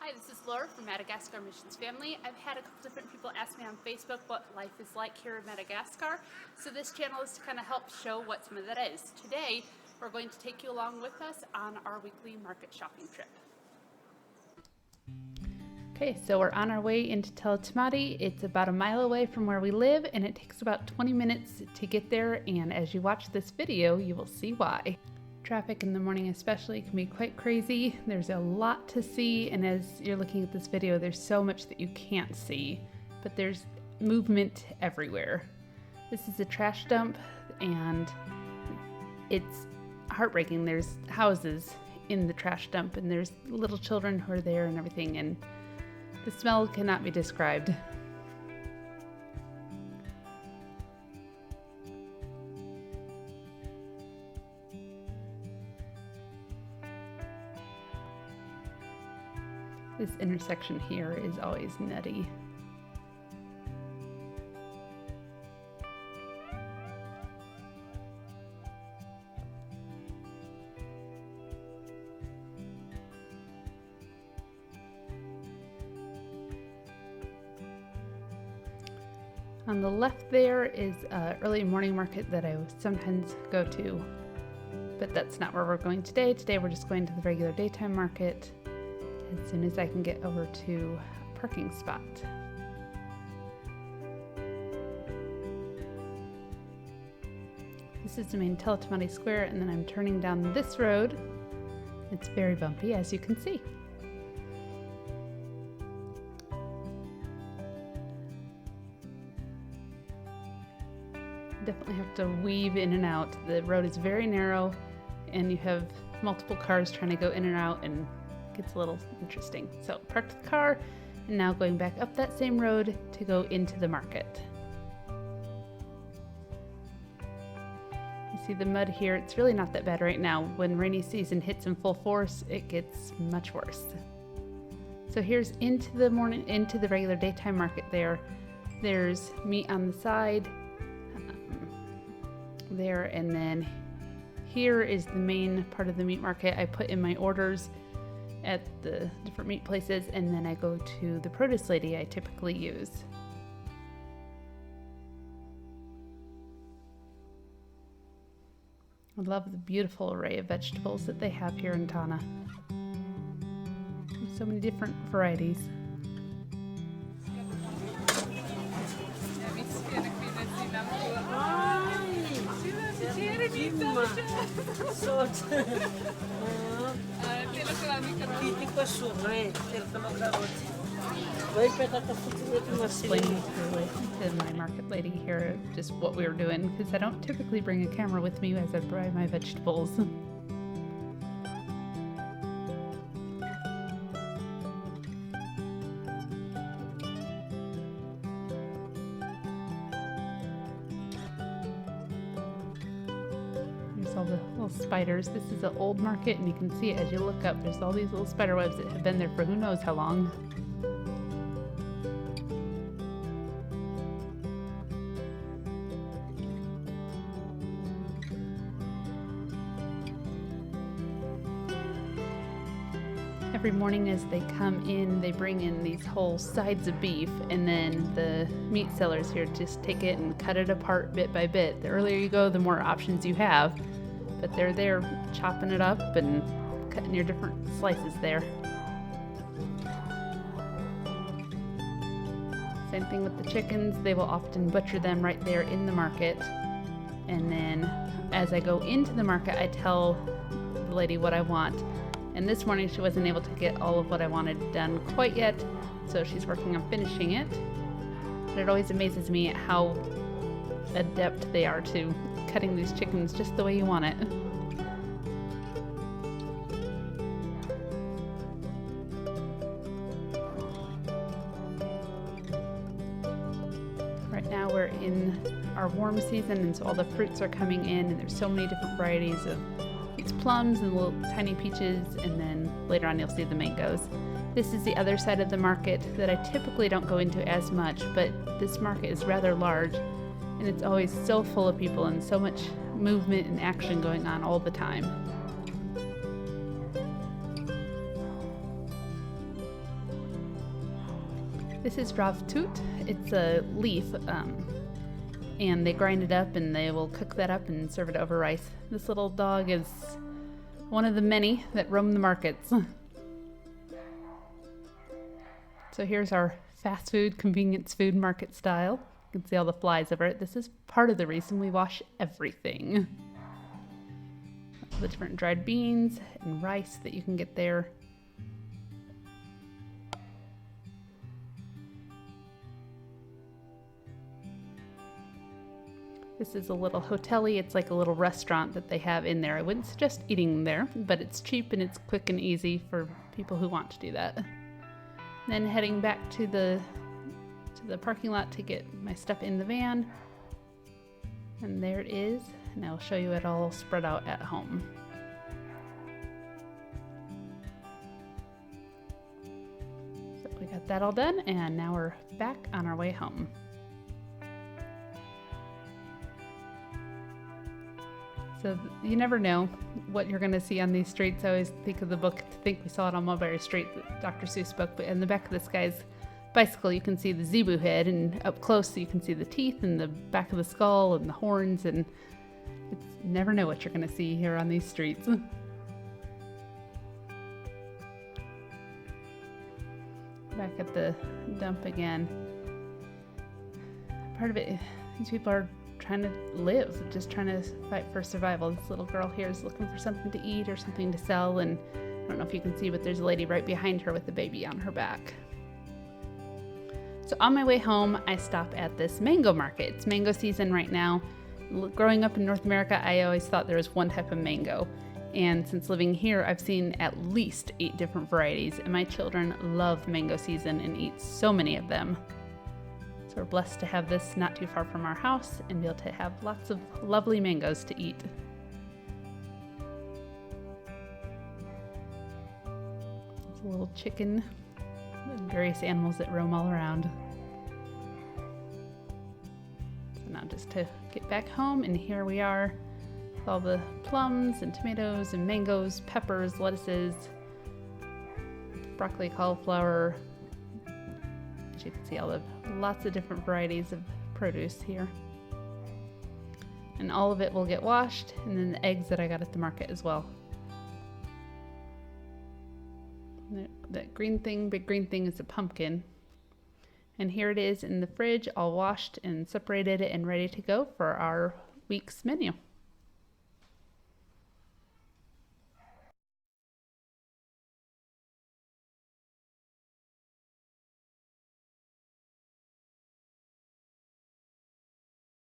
Hi, this is Laura from Madagascar Missions Family. I've had a couple different people ask me on Facebook what life is like here in Madagascar. So this channel is to kind of help show what some of that is. Today, we're going to take you along with us on our weekly market shopping trip. Okay, so we're on our way into Teletamati. It's about a mile away from where we live, and it takes about 20 minutes to get there, and as you watch this video, you will see why. Traffic in the morning especially can be quite crazy. There's a lot to see, and as you're looking at this video, there's so much that you can't see, but there's movement everywhere. This is a trash dump, and it's heartbreaking. There's houses in the trash dump, and there's little children who are there and everything, and the smell cannot be described. This intersection here is always nutty. On the left there is an early morning market that I sometimes go to, but that's not where we're going today. Today we're just going to the regular daytime market as soon as I can get over to a parking spot. This is the main Teletamati Square, and then I'm turning down this road. It's very bumpy, as you can see. Definitely have to weave in and out. The road is very narrow, and you have multiple cars trying to go in and out, and it gets a little interesting. So parked the car, and now going back up that same road to go into the market. You see the mud here. It's really not that bad right now. When rainy season hits in full force, it gets much worse. So here's into the regular daytime market there. There's meat on the side there, and then here is the main part of the meat market. I put in my orders at the different meat places, and then I go to the produce lady I typically use. I love the beautiful array of vegetables that they have here in Tana. There's so many different varieties. Explaining to my market lady here just what we were doing, because I don't typically bring a camera with me as I buy my vegetables. All the little spiders. This is an old market, and you can see it as you look up. There's all these little spider webs that have been there for who knows how long. Every morning as they come in, they bring in these whole sides of beef, and then the meat sellers here just take it and cut it apart bit by bit. The earlier you go, the more options you have. But they're there chopping it up and cutting your different slices there. Same thing with the chickens. They will often butcher them right there in the market. And then as I go into the market, I tell the lady what I want. And this morning she wasn't able to get all of what I wanted done quite yet, so she's working on finishing it. But it always amazes me at how adept they are to cutting these chickens just the way you want it. Right now we're in our warm season, and so all the fruits are coming in, and there's so many different varieties of these plums and little tiny peaches, and then later on you'll see the mangoes. This is the other side of the market that I typically don't go into as much, but this market is rather large, and it's always so full of people and so much movement and action going on all the time. This is ravtoot. It's a leaf, and they grind it up and they will cook that up and serve it over rice. This little dog is one of the many that roam the markets. So here's our fast food, convenience food market style. You can see all the flies over it. This is part of the reason we wash everything. All the different dried beans and rice that you can get there. This is a little hotel-y. It's like a little restaurant that they have in there. I wouldn't suggest eating there, but it's cheap and it's quick and easy for people who want to do that. Then heading back to the parking lot to get my stuff in the van. And there it is. And I'll show you it all spread out at home. So we got that all done, and now we're back on our way home. So you never know what you're going to see on these streets. I always think of the book To Think We Saw It on Mulberry Street, the Dr. Seuss book, but in the back of this guy's bicycle you can see the zebu head, and up close you can see the teeth and the back of the skull and the horns, and it's never know what you're going to see here on these streets. Back at the dump again. Part of it, these people are trying to live, just trying to fight for survival. This little girl here is looking for something to eat or something to sell, and I don't know if you can see, but there's a lady right behind her with the baby on her back. So on my way home, I stop at this mango market. It's mango season right now. Growing up in North America, I always thought there was one type of mango. And since living here, I've seen at least 8 different varieties, and my children love mango season and eat so many of them. So we're blessed to have this not too far from our house and be able to have lots of lovely mangoes to eat. There's a little chicken and various animals that roam all around. So now just to get back home, and here we are with all the plums and tomatoes and mangoes, peppers, lettuces, broccoli, cauliflower. As you can see, lots of different varieties of produce here. And all of it will get washed, and then the eggs that I got at the market as well. That green thing, big green thing, is a pumpkin. And here it is in the fridge, all washed and separated and ready to go for our week's menu.